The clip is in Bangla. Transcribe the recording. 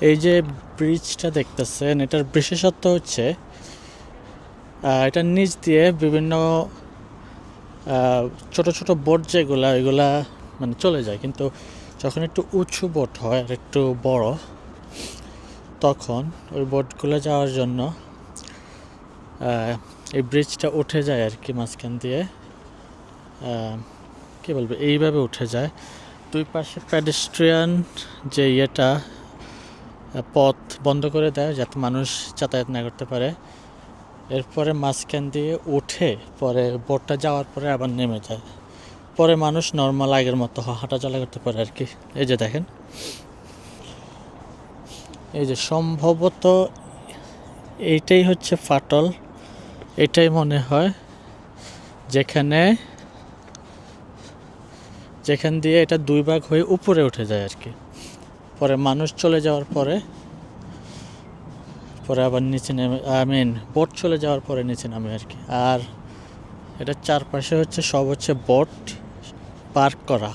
এই যে ব্রিজটা দেখতেছেন, এটার বিশেষত্ব হচ্ছে এটার নিচ দিয়ে বিভিন্ন ছোট ছোট বোট যেগুলা এগুলা মানে চলে যায়, কিন্তু যখন একটু উঁচু বোট হয় আর একটু বড়, তখন ওই বোটগুলো যাওয়ার জন্য এই ব্রিজটা উঠে যায় আর কি, মাঝখান দিয়ে কী বলবো, এইভাবে উঠে যায়। দুই পাশে প্যাডেস্ট্রিয়ান যে ইয়েটা পথ বন্ধ করে দেয় যাতে মানুষ যাতায়াত না করতে পারে। এরপরে মাঝখান দিয়ে উঠে পরে বোটটা যাওয়ার পরে আবার নেমে যায়, পরে মানুষ নর্মাল আগের মতো হাঁটা চলা করতে পারে আর কি। এই যে দেখেন, এই যে সম্ভবত এইটাই হচ্ছে ফাটল, এটাই মনে হয় যেখান দিয়ে এটা দুই ভাগ হয়ে উপরে উঠে যায় আর কি। পরে মানুষ চলে যাওয়ার পরে আবার নিচে নেমে, বোট চলে যাওয়ার পরে নিচে নামে আর কি। আর এটার চারপাশে হচ্ছে সব হচ্ছে বোট পার্ক করা।